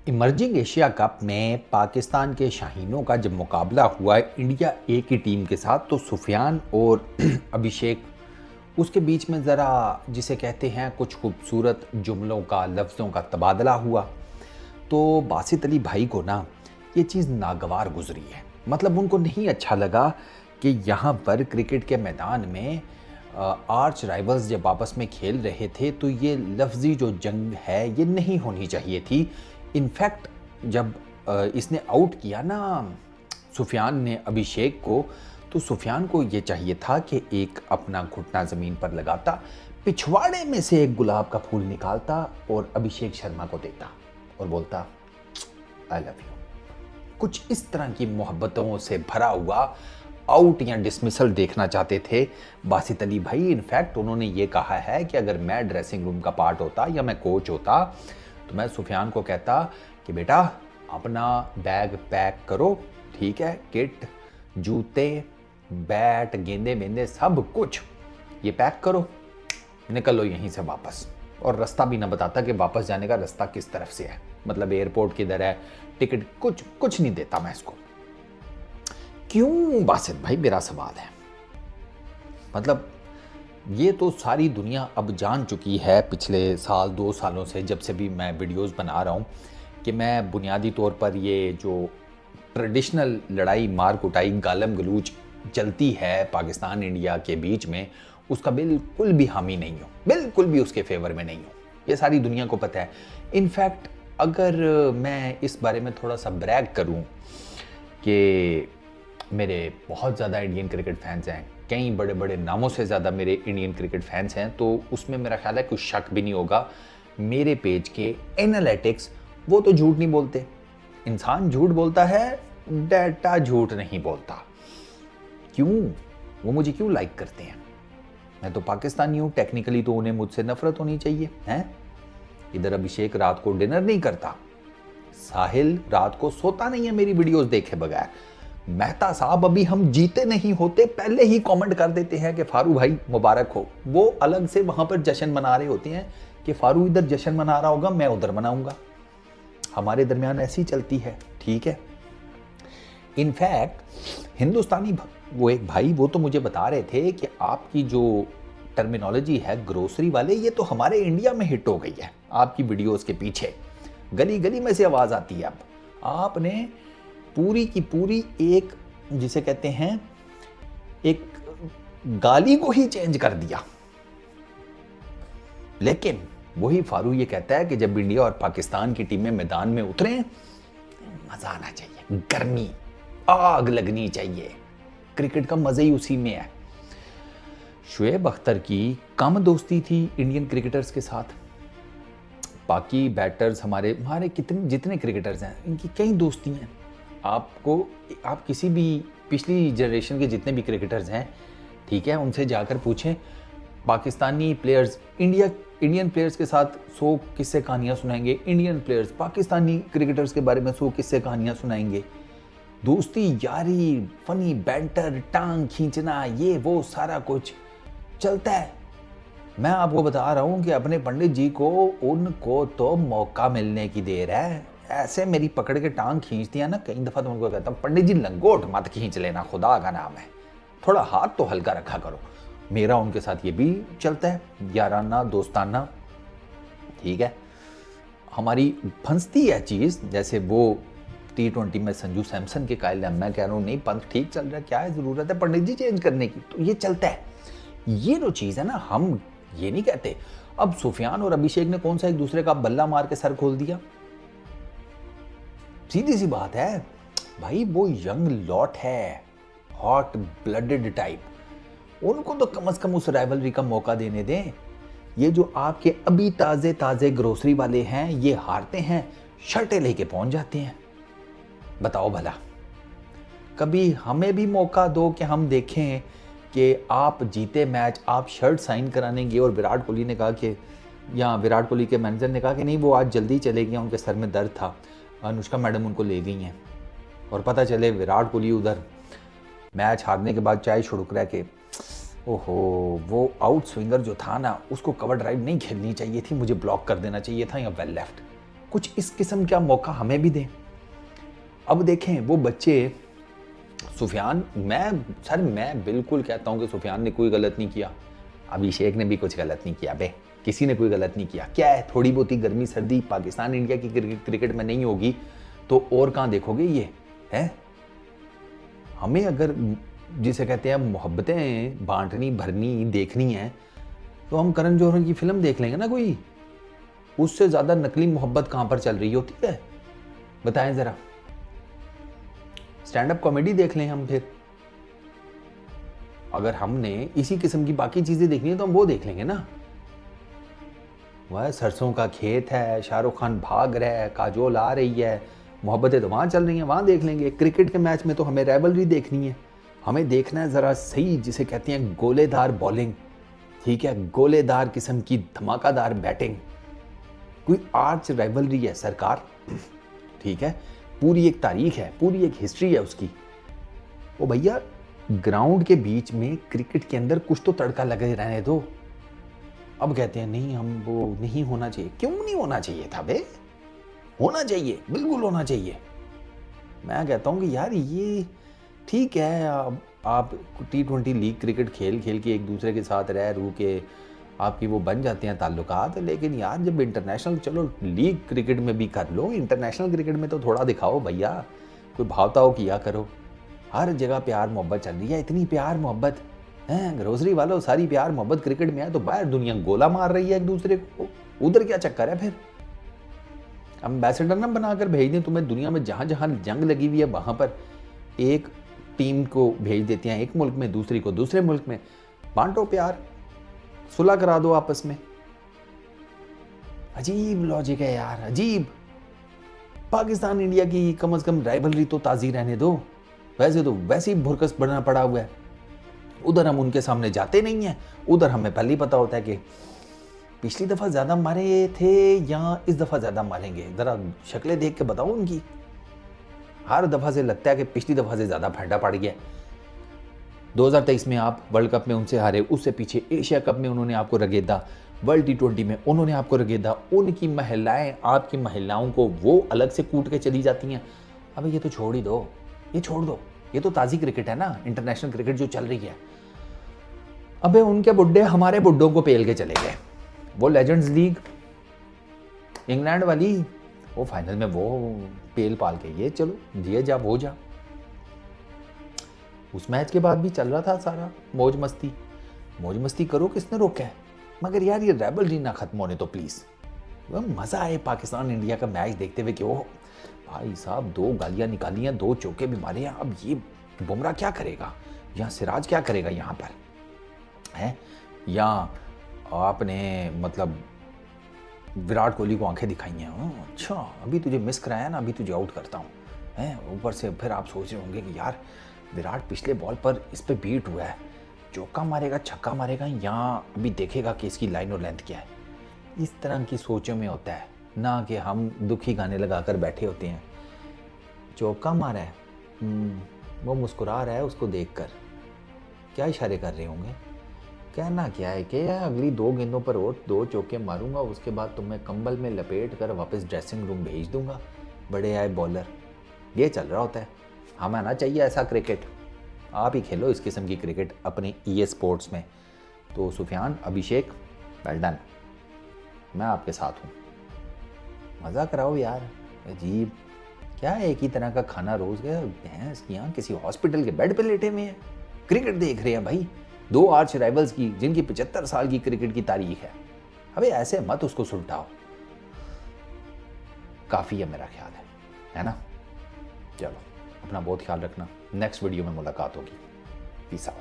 Emerging Asia cup में पाकिस्तान के शाहीनों का जब मुकाबला हुआ इंडिया ए की टीम के साथ, तो सुफियान और अभिषेक उसके बीच में ज़रा जिसे कहते हैं कुछ खूबसूरत जुमलों का, लफ्ज़ों का तबादला हुआ। तो बासित अली भाई को ना ये चीज़ नागवार गुजरी है। मतलब उनको नहीं अच्छा लगा कि यहाँ पर क्रिकेट के मैदान में आर्च राइवल्स जब आपस में खेल रहे थे तो ये लफ्ज़ी जो जंग है ये नहीं होनी चाहिए थी। इनफैक्ट जब इसने आउट किया ना सुफियान ने अभिषेक को, तो सुफियान को ये चाहिए था कि एक अपना घुटना ज़मीन पर लगाता, पिछवाड़े में से एक गुलाब का फूल निकालता और अभिषेक शर्मा को देता और बोलता आई लव यू। कुछ इस तरह की मोहब्बतों से भरा हुआ आउट या डिसमिसल देखना चाहते थे बासित अली भाई। इनफैक्ट उन्होंने ये कहा है कि अगर मैं ड्रेसिंग रूम का पार्ट होता या मैं कोच होता तो मैं सुफियान को कहता कि बेटा अपना बैग पैक करो, ठीक है, किट, जूते, बैट, गेंदे वेंदे सब कुछ ये पैक करो, निकलो यहीं से वापस। और रास्ता भी ना बताता कि वापस जाने का रास्ता किस तरफ से है, मतलब एयरपोर्ट किधर है, टिकट, कुछ नहीं देता मैं इसको। क्यों बासित भाई, मेरा सवाल है। मतलब ये तो सारी दुनिया अब जान चुकी है पिछले साल 2 सालों से, जब से भी मैं वीडियोस बना रहा हूँ, कि मैं बुनियादी तौर पर ये जो ट्रेडिशनल लड़ाई मार कुटाई गालम गलूच चलती है पाकिस्तान इंडिया के बीच में, उसका बिल्कुल भी हामी नहीं हूँ, बिल्कुल भी उसके फेवर में नहीं हूँ। ये सारी दुनिया को पता है। इनफैक्ट अगर मैं इस बारे में थोड़ा सा ब्रैग करूँ कि मेरे बहुत ज़्यादा इंडियन क्रिकेट फैंस हैं, कई बड़े बड़े नामों से ज़्यादा मेरे इंडियन क्रिकेट फैंस हैं, तो उसमें मेरा ख्याल है कुछ शक भी नहीं होगा। मेरे पेज के एनालिटिक्स वो तो झूठ नहीं बोलते। इंसान झूठ बोलता है, डाटा झूठ नहीं बोलता। क्यों? वो मुझे क्यों लाइक करते हैं? मैं तो पाकिस्तानी हूँ, टेक्निकली तो उन्हें मुझसे नफरत होनी चाहिए हैं। इधर अभिषेक रात को डिनर नहीं करता, साहिल रात को सोता नहीं है मेरी वीडियोस देखे बगैर, मेहता साहब अभी हम जीते नहीं होते पहले ही कमेंट कर देते हैं कि फारू भाई मुबारक हो। वो अलग से वहां पर जश्न मना रहे होते हैं कि फारू इधर जश्न मना रहा होगा, मैं उधर मनाऊंगा। हमारे दरमियान ऐसी चलती है, ठीक है। इनफैक्ट हिंदुस्तानी वो एक भाई वो तो मुझे बता रहे थे कि आपकी जो टर्मिनोलॉजी है ग्रोसरी वाले, ये तो हमारे इंडिया में हिट हो गई है आपकी वीडियोस के पीछे, गली गली में से आवाज आती है। अब आपने पूरी की पूरी एक जिसे कहते हैं एक गाली को ही चेंज कर दिया। लेकिन वही फारू ये कहता है कि जब इंडिया और पाकिस्तान की टीमें मैदान में उतरे, मजा आना चाहिए, गर्मी, आग लगनी चाहिए। क्रिकेट का मजा ही उसी में है। शुएब अख्तर की कम दोस्ती थी इंडियन क्रिकेटर्स के साथ। बाकी बैटर्स हमारे कितने जितने क्रिकेटर्स हैं, इनकी कई दोस्ती हैं। आप किसी भी पिछली जनरेशन के जितने भी क्रिकेटर्स हैं, ठीक है, उनसे जाकर पूछें, पाकिस्तानी प्लेयर्स इंडियन प्लेयर्स के साथ 100 किस्से कहानियाँ सुनाएंगे, इंडियन प्लेयर्स पाकिस्तानी क्रिकेटर्स के बारे में 100 किस्से कहानियाँ सुनाएंगे। दोस्ती, यारी, फनी बैंटर, टांग खींचना, ये वो सारा कुछ चलता है। मैं आपको बता रहा हूँ कि अपने पंडित जी को, उनको तो मौका मिलने की देर है। ऐसे मेरी पकड़ के टांग खींच दिया ना, कई दफ़ा तो उनको कहता हूँ पंडित जी लंगोट मत खींच लेना, खुदा का नाम है, थोड़ा हाथ तो हल्का रखा करो। मेरा उनके साथ ये भी चलता है, याराना दोस्ताना, ठीक है। हमारी फंसती है चीज़, जैसे वो T20 में संजू सैमसन के कायल है, मैं कह रहा हूँ नहीं पंत ठीक चल रहा है, क्या है ज़रूरत है पंडित जी चेंज करने की, तो ये चलता है। ये जो चीज़ है ना, हम ये नहीं कहते। अब सुफियान और अभिषेक ने कौन सा एक दूसरे का बल्ला मार के सर खोल दिया? सीधी सी बात है भाई, वो यंग लॉट है, हॉट ब्लडेड टाइप, उनको तो कम से कम उस राइवलरी का मौका देने दें। ये जो आपके अभी ताजे ताजे ग्रोसरी वाले हैं, ये हारते हैं, शर्टें लेके पहुंच जाते हैं। बताओ भला, कभी हमें भी मौका दो कि हम देखें कि आप जीते मैच, आप शर्ट साइन कराने गए और विराट कोहली ने कहा कि, या विराट कोहली के मैनेजर ने कहा कि नहीं वो आज जल्दी चले गए, उनके सर में दर्द था, अनुष्का मैडम उनको ले गई हैं, और पता चले विराट कोहली उधर मैच हारने के बाद चाय छुड़क रहा के, ओहो वो आउट स्विंगर जो था ना, उसको कवर ड्राइव नहीं खेलनी चाहिए थी, मुझे ब्लॉक कर देना चाहिए था या वेल लेफ्ट। कुछ इस किस्म का मौका हमें भी दें। अब देखें वो बच्चे, सुफियान, मैं बिल्कुल कहता हूं कि सुफियान ने कोई गलत नहीं किया, अभिषेक ने भी कुछ गलत नहीं किया बे, किसी ने कोई गलत नहीं किया। क्या है, थोड़ी बहुत ही गर्मी सर्दी पाकिस्तान इंडिया की क्रिकेट में नहीं होगी तो और कहां देखोगे ये है। हमें अगर जिसे कहते हैं मोहब्बतें बांटनी भरनी देखनी है तो हम करण जौहर की फिल्म देख लेंगे ना कोई, उससे ज्यादा नकली मोहब्बत कहां पर चल रही होती है बताएं जरा। स्टैंड अप कॉमेडी देख लें हम, फिर अगर हमने इसी किस्म की बाकी चीजें देखनी है तो हम वो देख लेंगे ना। वह सरसों का खेत है, शाहरुख खान भाग रहा है, काजोल आ रही है, मोहब्बतें तो वहां चल रही हैं, वहां देख लेंगे। क्रिकेट के मैच में तो हमें राइवलरी देखनी है, हमें देखना है जरा सही जिसे कहते हैं गोलेदार बॉलिंग, ठीक है, गोलेदार किस्म की धमाकादार बैटिंग। कोई आर्च राइवलरी है सरकार, ठीक है, पूरी एक तारीख है, पूरी एक हिस्ट्री है उसकी। ओ भैया ग्राउंड के बीच में क्रिकेट के अंदर कुछ तो तड़का लगे रहने दो। अब कहते हैं नहीं हम वो नहीं होना चाहिए, क्यों नहीं होना चाहिए था बे, होना चाहिए, बिल्कुल होना चाहिए। मैं कहता हूं कि यार ये ठीक है, आप T20 लीग क्रिकेट खेल खेल के एक दूसरे के साथ रह रू के आपकी वो बन जाते हैं ताल्लुकात, लेकिन यार जब इंटरनेशनल, चलो लीग क्रिकेट में भी कर लो, इंटरनेशनल क्रिकेट में तो थोड़ा दिखाओ भैया, कोई भावताओ किया करो। हर जगह प्यार मोहब्बत चल रही है, इतनी प्यार मोहब्बत है, ग्रोसरी वालों सारी प्यार मोहब्बत क्रिकेट में है, तो बाहर दुनिया गोला मार रही है एक दूसरे को, उधर क्या चक्कर है। फिर एम्बेसडर ना बनाकर भेज दें तुम्हें, दुनिया में जहां जहां जंग लगी हुई है वहां पर एक टीम को भेज देते हैं एक मुल्क में, दूसरी को दूसरे मुल्क में, बांटो प्यार, सुलह करा दो आपस में। अजीब लॉजिक है यार, अजीब। पाकिस्तान इंडिया की कम से कम राइवलरी तो ताजी रहने दो, वैसे तो वैसे ही भुरकस बना पड़ा हुआ है। उधर हम उनके सामने जाते नहीं हैं, उधर हमें पहले ही पता होता है कि पिछली दफा ज्यादा मारे थे या इस दफा ज्यादा मारेंगे, जरा शक्लें देख के बताओ उनकी। हर दफा से लगता है कि पिछली दफा से ज्यादा फंडा पड़ गया। 2023 में आप वर्ल्ड कप में उनसे हारे, उससे पीछे एशिया कप में उन्होंने आपको रगेदा, वर्ल्ड T20 में उन्होंने आपको रगेदा, उनकी महिलाएं आपकी महिलाओं को वो अलग से कूट के चली जाती हैं। अबे ये तो छोड़ ही दो, ये छोड़ दो, ये तो ताजी क्रिकेट है ना, इंटरनेशनल क्रिकेट जो चल रही है। अबे उनके बुड्ढे हमारे बुड्ढों को पेल के चले गए। वो लेजेंड्स लीग इंग्लैंड वाली, वो फाइनल में वो पेल पाल के ये चलो दिए जा वो जा। उस मैच के बाद भी चल रहा था सारा मौज मस्ती करो, किसने रोका है। मगर यार ये राइवलरी ना खत्म होने तो प्लीज, मजा आए पाकिस्तान इंडिया का मैच देखते हुए कि ओ भाई साहब 2 गालियां निकाली हैं, 2 चौके भी मारे हैं, अब ये बुमराह क्या करेगा या सिराज क्या करेगा यहाँ पर है, या आपने मतलब विराट कोहली को आंखें दिखाई हैं, अच्छा अभी तुझे मिस कराया ना, अभी तुझे आउट करता हूँ है। ऊपर से फिर आप सोच रहे होंगे कि यार विराट पिछले बॉल पर इस पे बीट हुआ है, चौका मारेगा छक्का मारेगा या अभी देखेगा कि इसकी लाइन और लेंथ क्या है। इस तरह की सोचों में होता है ना कि हम दुखी गाने लगाकर बैठे होते हैं। चौका मारा है, वो मुस्कुरा रहा है उसको देखकर, क्या इशारे कर रहे होंगे, कहना क्या है कि अगली 2 गेंदों पर और 2 चौके मारूंगा, उसके बाद तुम्हें कंबल में लपेट कर वापस ड्रेसिंग रूम भेज दूंगा, बड़े आए बॉलर। ये चल रहा होता है। हमें आना चाहिए ऐसा क्रिकेट, आप ही खेलो इस किस्म की क्रिकेट अपने EA स्पोर्ट्स में। तो सुफियान, अभिषेक, वेल डन, मैं आपके साथ हूँ, मज़ा कराओ यार। अजीब क्या है, एक ही तरह का खाना रोज गया, भैंस यहाँ किसी हॉस्पिटल के बेड पे लेटे हुए हैं, क्रिकेट देख रहे हैं भाई। 2 आर्च राइवल्स की जिनकी 75 साल की क्रिकेट की तारीख है, अबे ऐसे मत उसको सुलटाओ। काफ़ी है मेरा ख्याल है ना। चलो अपना बहुत ख्याल रखना, नेक्स्ट वीडियो में मुलाकात होगी, पीस आउट।